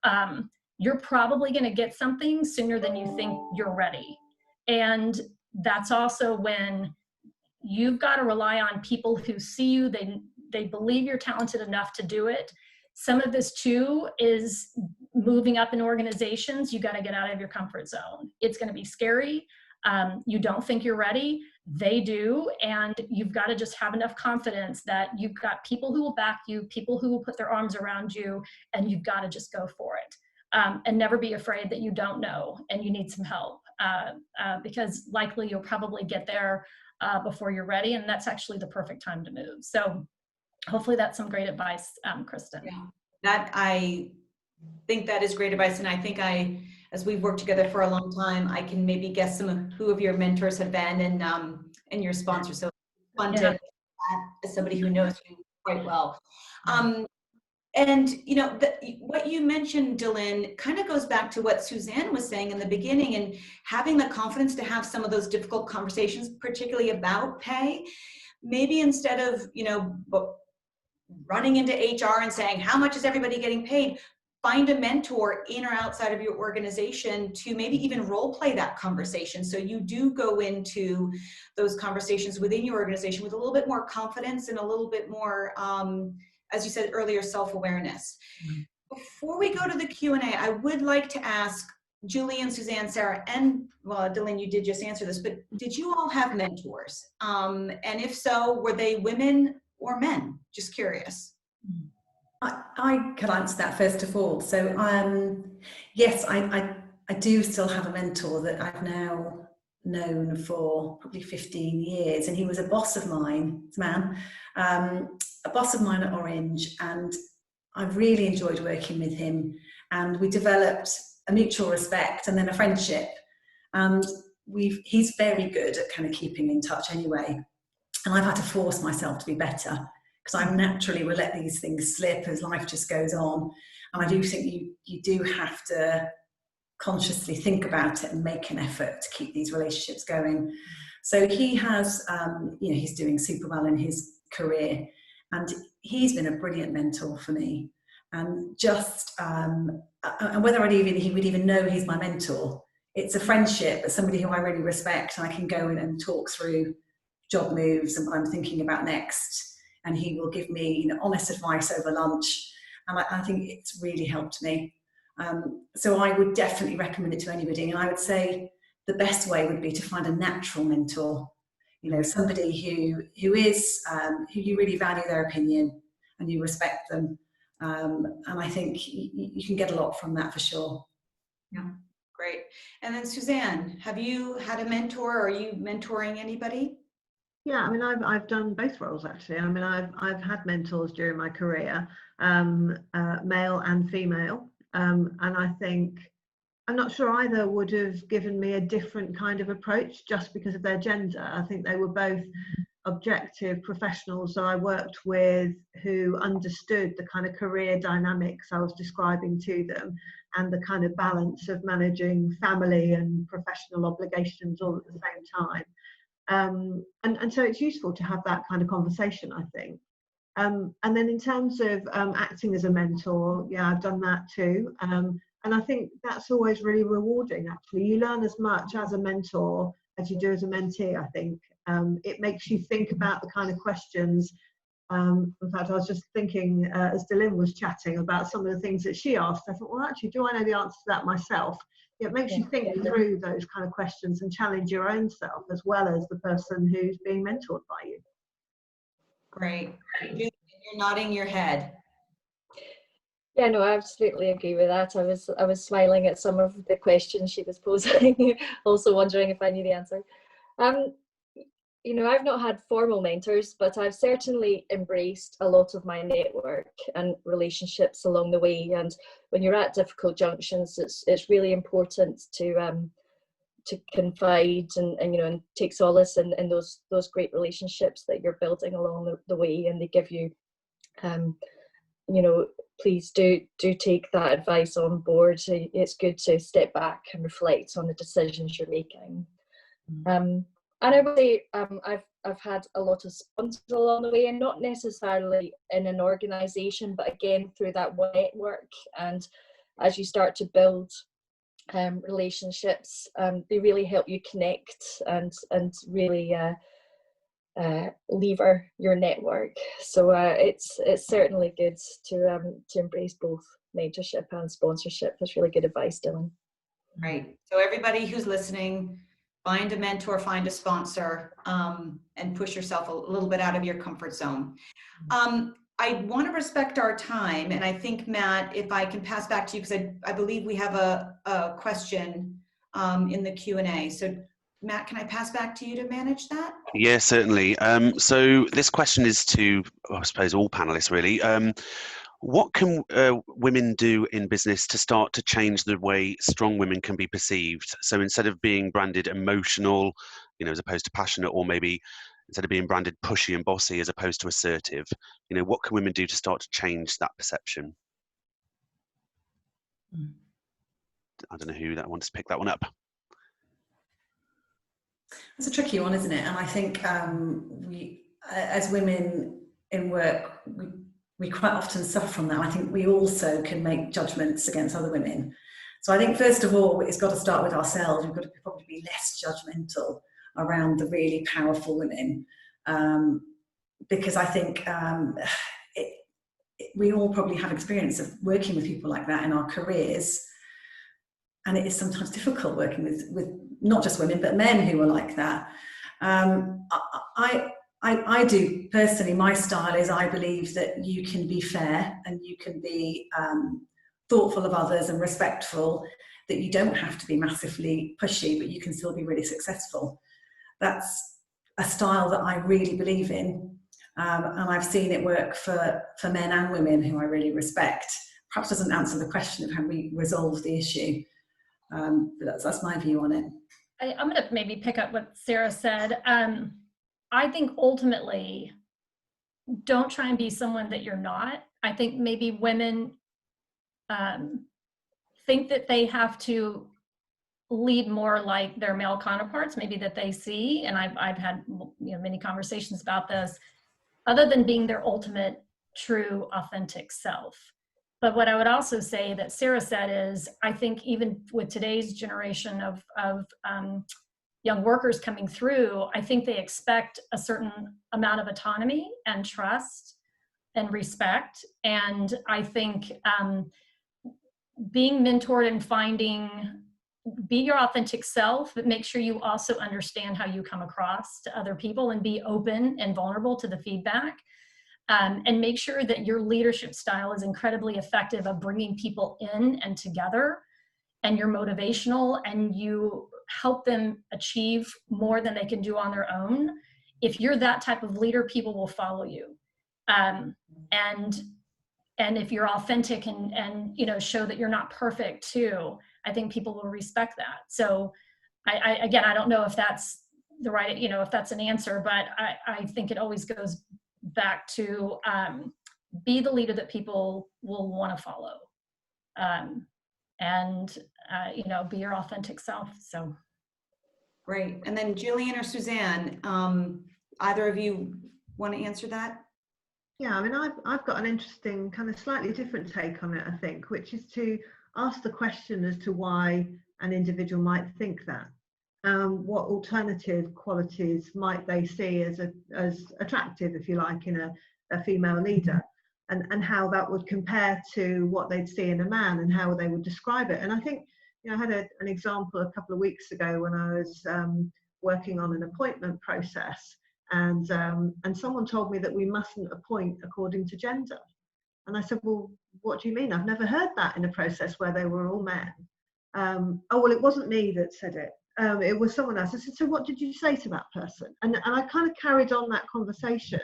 you're probably going to get something sooner than you think you're ready. And that's also when you've got to rely on people who see you, they believe you're talented enough to do it. Some of this too is moving up in organizations. You got to get out of your comfort zone. It's going to be scary. You don't think you're ready. They do. And you've got to just have enough confidence that you've got people who will back you, people who will put their arms around you, and you've got to just go for it. And never be afraid that you don't know and you need some help, because likely you'll probably get there before you're ready. And that's actually the perfect time to move. So hopefully that's some great advice, Kristen. Yeah, I think that is great advice. And I think as we've worked together for a long time, I can maybe guess some of who of your mentors have been and your sponsors. So fun to as somebody who knows you quite well. And, you know, what you mentioned, DeLynn, kind of goes back to what Suzanne was saying in the beginning, and having the confidence to have some of those difficult conversations, particularly about pay. Maybe instead of, you know, running into HR and saying, how much is everybody getting paid? Find a mentor in or outside of your organization to maybe even role play that conversation. So you do go into those conversations within your organization with a little bit more confidence and a little bit more, as you said earlier, self-awareness. Before we go to the Q&A, I would like to ask Gillian, Suzanne, Sarah, and well, DeLynn, you did just answer this, but did you all have mentors? And if so, were they women or men? Just curious. I can answer that first of all. So yes, I do still have a mentor that I've now known for probably 15 years, and he was a boss of mine, a boss of mine at Orange, and I've really enjoyed working with him, and we developed a mutual respect and then a friendship, and he's very good at kind of keeping in touch anyway, and I've had to force myself to be better, because I naturally will let these things slip as life just goes on. And I do think you do have to consciously think about it and make an effort to keep these relationships going. So he has, you know, he's doing super well in his career, and he's been a brilliant mentor for me. And just, and whether he would even know he's my mentor, it's a friendship, but somebody who I really respect, and I can go in and talk through job moves and what I'm thinking about next. And he will give me, you know, honest advice over lunch. And I think it's really helped me. So I would definitely recommend it to anybody. And I would say the best way would be to find a natural mentor, you know, somebody who you really value their opinion and you respect them. And I think you can get a lot from that for sure. Yeah, great. And then Suzanne, have you had a mentor, or are you mentoring anybody? Yeah, I mean, I've done both roles actually. I mean, I've had mentors during my career, male and female, and I think I'm not sure either would have given me a different kind of approach just because of their gender. I think they were both objective professionals that I worked with who understood the kind of career dynamics I was describing to them, and the kind of balance of managing family and professional obligations all at the same time. And so it's useful to have that kind of conversation, I think. And then in terms of acting as a mentor, yeah, I've done that too. And I think that's always really rewarding, actually. You learn as much as a mentor as you do as a mentee, I think. It makes you think about the kind of questions. In fact, I was just thinking as DeLynn was chatting about some of the things that she asked, I thought, well, actually, do I know the answer to that myself? It makes you think through those kind of questions and challenge your own self as well as the person who's being mentored by you. Great. You're nodding your head. Yeah, no, I absolutely agree with that. I was smiling at some of the questions she was posing, also wondering if I knew the answer. You know, I've not had formal mentors, but I've certainly embraced a lot of my network and relationships along the way. And when you're at difficult junctions, it's really important to confide and you know, and take solace in those great relationships that you're building along the way. And they give you, you know, please do take that advice on board. It's good to step back and reflect on the decisions you're making. And I would say I've had a lot of sponsors along the way, and not necessarily in an organisation, but again through that network. And as you start to build relationships, they really help you connect and really lever your network. So it's certainly good to embrace both mentorship and sponsorship. That's really good advice, DeLynn. Right. So everybody who's listening, find a mentor, find a sponsor, and push yourself a little bit out of your comfort zone. I want to respect our time, and I think, Matt, if I can pass back to you, because I believe we have a question in the Q&A. So, Matt, can I pass back to you to manage that? Yeah, certainly. So this question is to, I suppose, all panelists, really. What can women do in business to start to change the way strong women can be perceived? So instead of being branded emotional, you know, as opposed to passionate, or maybe instead of being branded pushy and bossy as opposed to assertive? You know, what can women do to start to change that perception? I don't know who that wants to pick that one up. It's a tricky one, isn't it? And I think we, as women in work, we quite often suffer from that. I think we also can make judgments against other women. So I think, first of all, it's got to start with ourselves. We've got to probably be less judgmental around the really powerful women. Because I think we all probably have experience of working with people like that in our careers. And it is sometimes difficult working with not just women, but men who are like that. I do personally, my style is, I believe that you can be fair and you can be thoughtful of others and respectful, that you don't have to be massively pushy, but you can still be really successful. That's a style that I really believe in. And I've seen it work for men and women who I really respect. Perhaps doesn't answer the question of how we resolve the issue. But that's my view on it. I'm going to maybe pick up what Sarah said. I think ultimately, don't try and be someone that you're not. I think maybe women think that they have to lead more like their male counterparts, maybe that they see, and I've had many conversations about this, other than being their ultimate, true, authentic self. But what I would also say that Sarah said is, I think even with today's generation of young workers coming through, I think they expect a certain amount of autonomy and trust and respect. And I think being mentored and be your authentic self, but make sure you also understand how you come across to other people and be open and vulnerable to the feedback. And make sure that your leadership style is incredibly effective of bringing people in and together, and you're motivational and you help them achieve more than they can do on their own. If you're that type of leader, people will follow you. And if you're authentic and show that you're not perfect too, I think people will respect that. So I don't know if that's the right, if that's an answer, but I think it always goes back to be the leader that people will want to follow, and be your authentic self. So great. And then Gillian or Suzanne, either of you want to answer that? Yeah, I mean, I've got an interesting kind of slightly different take on it, I think, which is to ask the question as to why an individual might think that. What alternative qualities might they see as attractive, if you like, in a female leader, and how that would compare to what they'd see in a man and how they would describe it. And I think, I had an example a couple of weeks ago when I was working on an appointment process, and someone told me that we mustn't appoint according to gender. And I said, well, what do you mean? I've never heard that in a process where they were all men. Oh, well, it wasn't me that said it. It was someone else. I said, so what did you say to that person? And I kind of carried on that conversation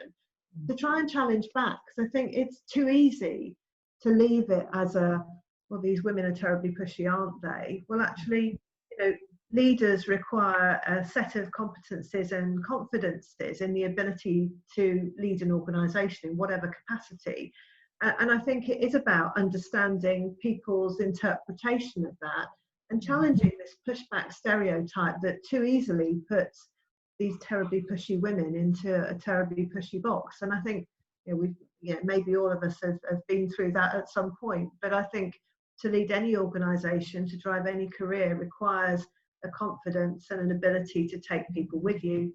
to try and challenge back, because I think it's too easy to leave it as well, these women are terribly pushy, aren't they? Well, actually, leaders require a set of competencies and confidences in the ability to lead an organisation in whatever capacity. And I think it is about understanding people's interpretation of that and challenging this pushback stereotype that too easily puts these terribly pushy women into a terribly pushy box. And I think maybe all of us have been through that at some point, but I think to lead any organisation, to drive any career, requires a confidence and an ability to take people with you,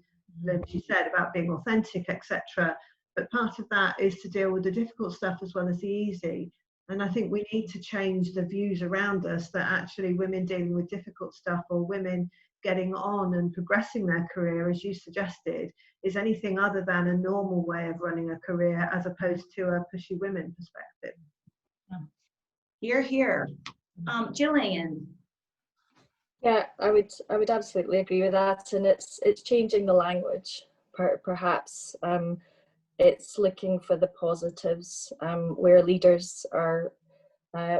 as you said, about being authentic, etc. But part of that is to deal with the difficult stuff as well as the easy. And I think we need to change the views around us that actually women dealing with difficult stuff, or women getting on and progressing their career, as you suggested, is anything other than a normal way of running a career, as opposed to a pushy women perspective. You're here. Gillian. Yeah, I would absolutely agree with that, and it's changing the language, perhaps. It's looking for the positives, where leaders are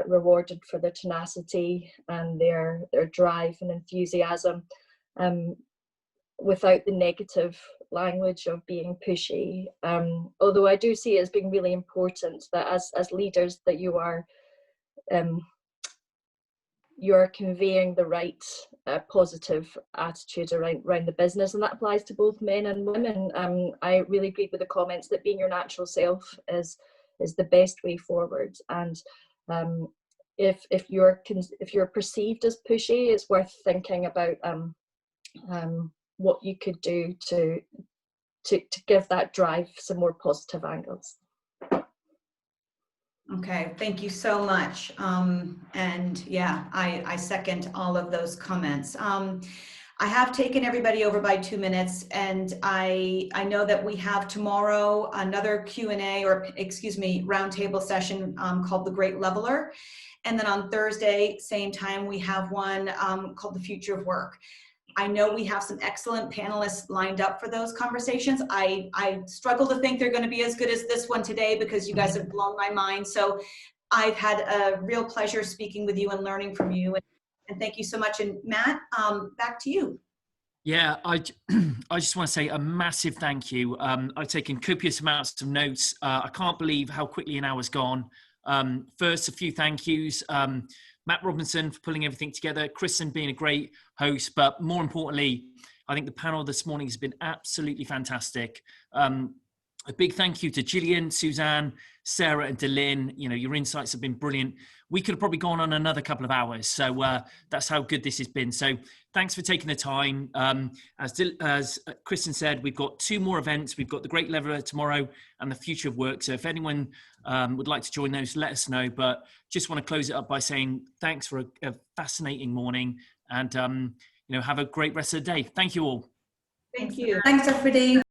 rewarded for their tenacity and their drive and enthusiasm, without the negative language of being pushy. Although I do see it as being really important that as leaders that you are conveying the right positive attitude around the business, and that applies to both men and women. I really agree with the comments that being your natural self is the best way forward. And if you're perceived as pushy, it's worth thinking about what you could do to give that drive some more positive angles. Okay, thank you so much. And yeah, I second all of those comments. I have taken everybody over by 2 minutes, and I know that we have tomorrow another Q&A, or excuse me, roundtable session called The Great Leveler. And then on Thursday, same time, we have one called The Future of Work. I know we have some excellent panelists lined up for those conversations. I struggle to think they're going to be as good as this one today, because you guys have blown my mind. So I've had a real pleasure speaking with you and learning from you. And thank you so much. And Matt, back to you. Yeah, I just want to say a massive thank you. I've taken copious amounts of notes. I can't believe how quickly an hour's gone. First, a few thank yous. Matt Robinson for pulling everything together, Kristen being a great host, but more importantly, I think the panel this morning has been absolutely fantastic. A big thank you to Gillian, Suzanne, Sarah and DeLynn. You know, your insights have been brilliant. We could have probably gone on another couple of hours. So that's how good this has been. So thanks for taking the time. As Kristen said, we've got 2 more events. We've got the Great Leveler tomorrow and the Future of Work. So if anyone would like to join those, let us know. But just want to close it up by saying thanks for a fascinating morning, and you know, have a great rest of the day. Thank you all. Thank you. Thanks, everybody.